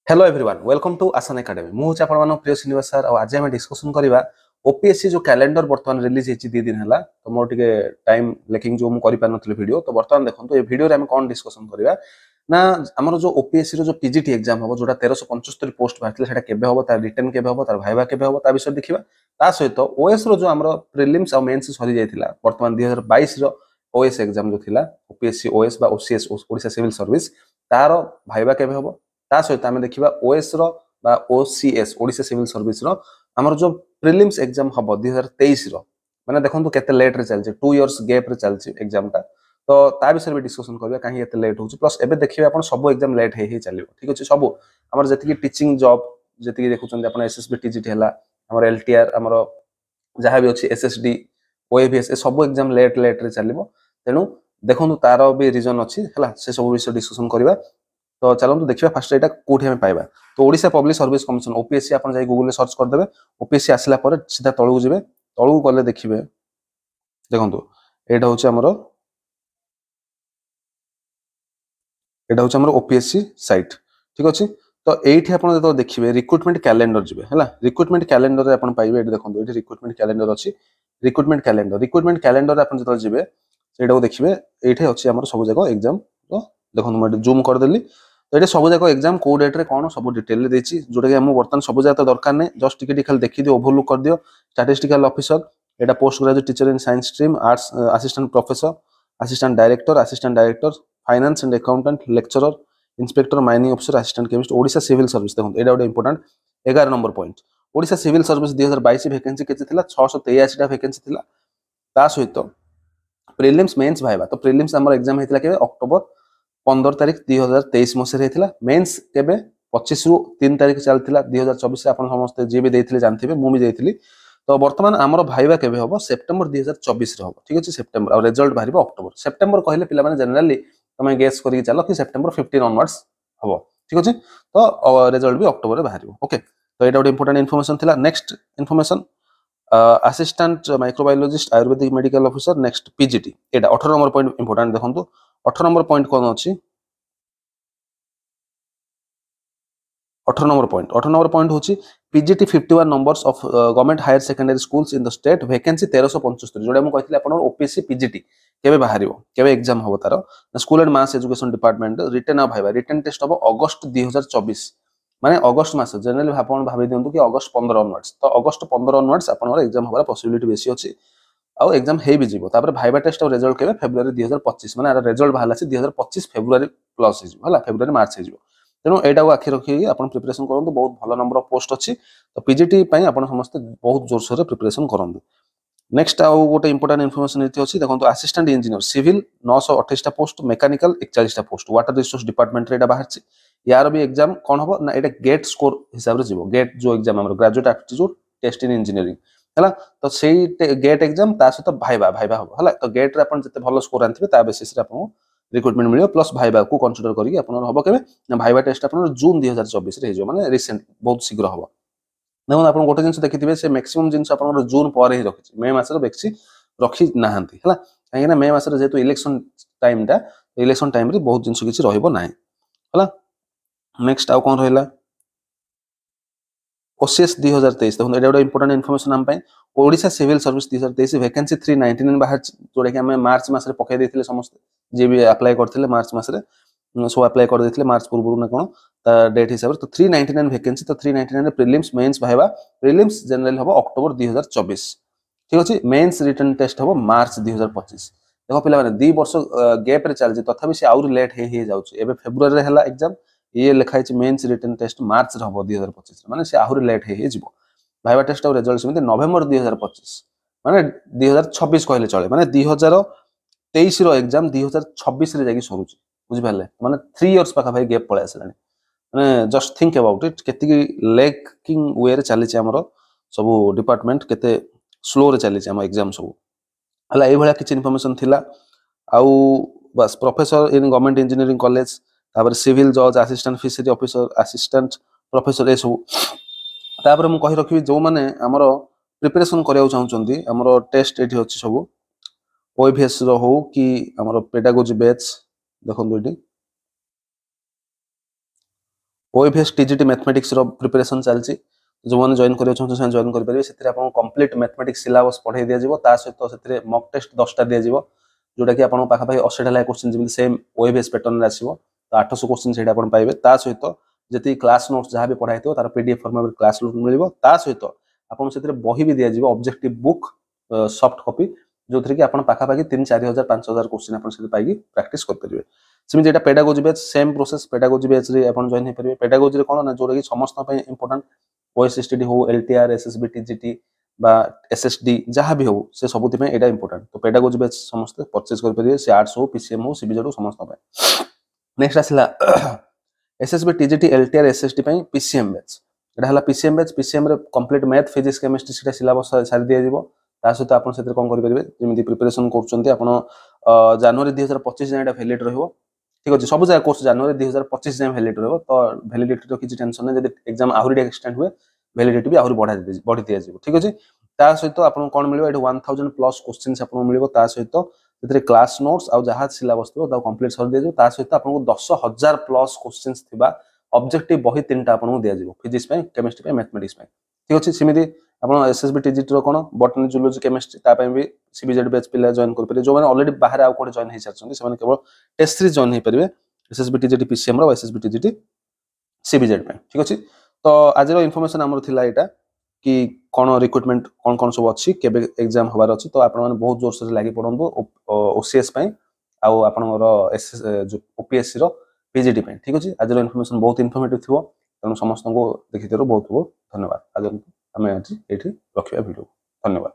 Hello everyone welcome to आसान academy मु हूँ आपण प्रिय श्रीनिवास सर आज आम डिस्कसन करवा ओपीएससी जो कैलेंडर बर्तमान रिलीज होती 2 दिन है तो मोर टे टाइम लेकिन जो मुझे वीडियो तो बर्तमान देखो ये वीडियो आम कौन डिस्कसन करवा ना आमर जो ओपीएससी जो पीजीटी एग्जाम हम जो 1375 पोस्ट बाहर केबे हम तार रिटर्न केबे हम तार भाइबा केबे हम ता विषय देखा ता सहित ओएस रो जो आमर प्रिलिम्स और मेंस सरी जाइथिला बर्तमान 2022 रो ओएस एग्जाम जो थिला ओपीएससी ओएस बा ओसीएस ओडिशा सिविल सर्विस तार भाइबा केबे हम ता सहित आम देखा ओएस रो बा ओसीएस ओडिशा सिविल सर्विस रो आमर जो प्रिलिम्स एग्जाम हम 2023 रो माने देखंतु केते लेट रे चलछि 2 इयर्स गैप रे चलछि एग्जाम टा तो ता विषय में डिस्कशन करबा काहे एते लेट होछि प्लस एबे देखिबे आपण सब एग्जाम लेट हे चलिबो ठीक अछि सब हमर जति की टीचिंग जॉब जति की देखुछन आपण एसएसबी टीजीटी हला हमर एलटीआर हमर जहाँ भी अच्छी एसएसडी ओएवीएस ए सब एग्जाम लेट रे चलिबो तेनु देखंतु तार भी रीजन अछि हला से सब विषय डिस्कशन करबा तो चलନ୍ତୁ देखिबा फास्ट एटा कोठी हम पाइबा तो Odisha public service commission OPSC आपण जाई गूगल रे सर्च कर देबे ओपीएससी आसिला पर सीधा तळु जिवे तळु गले देखिबे देखंतु एटा होछि हमर ओपीएससी साइट ठीक अछि तो एठी आपण जतो देखिबे रिक्रूटमेंट कैलेंडर जिवे हला रिक्रूटमेंट कैलेंडर रे आपण पाइबे एठी देखंतु एठी रिक्रूटमेंट कैलेंडर अछि रिक्रूटमेंट कैलेंडर आपण जतो जिवे सेटा को देखिबे एठी अछि हमर सब जगह एग्जाम तो देखंतु मैं जूम कर देली तो ये सब जगह एग्जाम को डेट रे कौन सब डिटेल रे देछि जोटा कि हम बर्तमान सब जगह तो दरकार नै जस्ट टिके खाली देखि दियो ओवरलुक कर दियो स्टैटिस्टिकल ऑफिसर एटा post graduate teacher in science stream arts assistant professor assistant director finance and accountant lecturer inspector mining officer assistant chemist Odisha civil service देखो एटा important 11 number point Odisha civil service 2022 vacancy केते थिला 683 टा vacancy थिला ता सहित prelims mains viva तो prelims हमर एग्जाम हेतिला के अक्टोबर 15 तारिख 2023 मसे हेतिला मेंस केबे 25 रु 3 तारिख चलथिला 2024 से आपण समस्त जे भी देथिले जानथिबे मु भी देथिली तो वर्तमान हमर भाइबा केबे होबो सेप्टेम्बर 2024 रे होबो ठीक अछि सेप्टेम्बर और रिजल्ट बाहरिबो अक्टोबर सेप्टेम्बर कहले पिला माने जनरली तमे गेस करि चलो कि सेप्टेम्बर 15 ऑनवर्ड्स होबो ठीक अछि तो रिजल्ट भी अक्टोबर रे बाहरिबो ओके तो एटा ଗୋଟେ इंपोर्टेंट इन्फॉर्मेशन थिला next information assistant microbiologist Ayurvedic medical officer next PGT एटा 18 नंबर पॉइंट इंपोर्टेंट देखंतु 18 नंबर पॉइंट कोन अछि 18 नंबर पॉइंट होची PGT 51 numbers of government higher secondary schools in the state vacancy 1375 जोडा हम कहथिले आपण ओपीएससी पीजीटी केबे बाहरिबो केबे एग्जाम होबो तारो school and mass education department written आ भाइबा रिटन टेस्ट होबो अगस्त 2024 माने अगस्त मास जनरली आपण भाबे दियंतु कि अगस्त 15 ऑनवर्ड्स तो अगस्त 15 ऑनवर्ड्स आपण एग्जाम होबा पॉसिबिलिटी बेसी अछि आउ एग्जाम हे भी जीवो तापर भाइबा टेस्ट और रिजल्ट केबे फेब्रुअरी 2025 माने रिजल्ट बाहला से 2025 फेब्रुअरी प्लस हे जीवो हला फेब्रुअरी मार्च हे जीवो तेणु एटा को आखि रखी आपण प्रिपरेशन करंतु बहुत भलो नंबर ऑफ पोस्ट अछि तो पीजीटी पई आपण समस्त बहुत जोर सोर प्रिपरेशन करंतु नेक्स्ट आउ गोटे इंपोर्टेंट इन्फॉर्मेशन एति अछि देखंतु असिस्टेंट इंजीनियर सिविल 928 टा पोस्ट मैकेनिकल 41 टा पोस्ट वाटर रिसोर्स डिपार्टमेंट रे एटा बाहर छि यार भी एग्जाम कोन हबो ना एटा गेट स्कोर हिसाब रे जीवो गेट जो एग्जाम हमर graduate aptitude test in engineering हला तो सेई गेट एग्जाम ता सहित भाइबा हबो हला तो गेट रे आपण जते भलो स्कोर आनथिबे ता बेसिस रे आपण रिक्रूटमेंट मिलियो प्लस भाइबा को कंसीडर करिक आपण हबो केबे ना भाइबा टेस्ट आपण जून 2024 रे हेजो माने रिसेंट बहुत शीघ्र हबो देखो आपण गोटे जिंस देखिथिबे से मैक्सिमम जिंस आपण जून पर ही रखि मे मास रे बेक्सी रखि नाहंती हला काहे ना मे मास रे जेतु इलेक्शन टाइम रे बहुत जिंस किछि रहइबो नाही हला नेक्स्ट आउ कोन रहला ओसीएस 2023 देखो एटा इंपोर्टेंट इन्फॉर्मेशन हम पई ओडिशा सिविल सर्विस 2023 वैकेंसी 399 बाहर जोडे कि हम मार्च मास रे पकै देथिले समस्त जे भी अप्लाई करथिले मार्च मास रे सो अप्लाई कर देथिले मार्च पूर्व ना कोन ता डेट हिसाब रे तो 399 वैकेंसी तो 399 रे prelims mains viva prelims general हबो अक्टोबर 2024 ठीक अछि मेंस रिटन टेस्ट हबो मार्च 2025 देखो पिला माने 2 वर्ष गैप रे चल जे तथापि से आउर लेट हे जाउछ एबे फेब्रुअरी रे हला एग्जाम ये लिखाइ छि मेंस रिटन टेस्ट मार्च रे हबो 2025 माने से आहुर लेट हे जिवो भाइबा टेस्ट और रिजल्ट समिति नवंबर 2025 माने 2026 कहले चले माने 2023 रो एग्जाम 2026 रे जाकी सरुची बुझि पाले माने 3 इयर्स पाखा भाई गैप पळे आसलानी माने जस्ट थिंक अबाउट इट केति लैकिंग वे रे चली छि हमरो सब डिपार्टमेंट केते स्लो रे चली छि हम एग्जाम सब हला ए भला किछ इन्फॉर्मेशन थिला आउ बस professor in government engineering college तापर सिविल जज assistant fishery officer assistant professor A सब तापर मु कहि रखिबि जो माने हमरो प्रिपरेशन करिया चाहउचंदी हमरो टेस्ट एठी अछि सब ओएवीएस रो हो कि हमरो पेडागोजी बैच देखन दुइटी ओएफएस टीजीटी मैथमेटिक्स रो प्रिपरेशन चलची जो मैंने जॉइन कर जॉइन करेंगे से कंप्लीट मैथमेटिक्स सिलेबस पढ़ाई दि जाव ता सहित से मॉक टेस्ट 10टा दि जाव जोटा कि आपको पाखापाखि 80टा लाख क्वेश्चन जमी सेम ओएफएस पैटर्न आसो तो 800 क्वेश्चन से पाइबे ता सहित जी क्लास नोट्स जहाँ भी पढ़ाई थो तार पीडीएफ फॉर्मेट क्लास नोट मिल ता सहित आपको से बही भी दि जाव ऑब्जेक्टिव बुक सॉफ्ट कॉपी जो थी कि आप पाखापाखि 3-4 हजार 5,000 क्वेश्चन आप पाई प्रैक्टिस करेंगे सेमती एटा pedagogy batch same process pedagogy batch रे आपण जॉइन हे परिबे पेडागोजी रे कोन ना जोरा कि समस्त पे इंपोर्टेंट ओएसएसटीडी हो एलटीआर एसएसबी टीजीटी बा एसएसडी जहाँ भी हो से सबुति पे एटा इंपोर्टेंट तो पेडागोजी बैच समस्त परचेज कर परिबे से आर्ट्स हो पीसीएम हो सीबीजेड हो समस्त पे नेक्स्ट आसिला एसएसबी टीजीटी एलटीआर एसएसडी पे पीसीएम बैच एटा हला पीसीएम रे कंप्लीट मैथ फिजिक्स केमिस्ट्री सेटा सिलेबस सारी दिया जिवो ता सहित आपण सेतिर कोन करि परिबे जेमिति प्रिपरेशन करचंती आपण जनवरी 2025 जाय एटा वैलिड रहइबो ठीक अच्छे सब जगह कोर्स जनवरी 2025 जाए वैलिडिटी रहो तो वैलिडिटी तो किसी टेंशन नहीं एग्जाम आहरी एक्सटेंड हुए वैलिडिटी भी आहरी बढ़ी दि जाए ठीक अच्छे ता सहित आपको कौन मिले 1000 प्लस क्वेश्चन आपको मिले ता सहित से क्लास नोट्स आउ जहाँ सिलेबस थो कंप्लीट सर दि जाए सहित आपको 10,000 प्लस क्वेश्चन थी ऑब्जेक्टिव बही 3टा आपको दि जाए फिजिक्स केमिस्ट्री मैथमेटिक्स ठीक अच्छे सेमती आप एसएसबी टीजीटी कौन बटनी जूलॉजी केमिस्ट्री भी सीबीजेड बैच पिला जॉइन कर जो मैंने ऑलरेडी बाहर आउ कोटे जॉइन हो सारी केवल टेस्ट सीरीज जॉइन हो पारे एसएसबी टीजीटी पीसीएम रो एसएसबी टीजीटी सीबीजेड ठीक अच्छे तो आज इनफॉरमेशन आमर थिला एटा कि कौन रिक्रुटमेंट कौन कौन सब अच्छी केबे एग्जाम हबार अच्छी तो आप बहुत जोर से लगी पड़ो ओसीएस आउ आपणकर एसएस ओपीएससी रो पीजीटी ठीक अच्छे आज इनफॉरमेशन बहुत इनफॉर्मेटिव थी तेणु समस्त को देखी बहुत बहुत धन्यवाद आज आम आज ये रखा वीडियो धन्यवाद।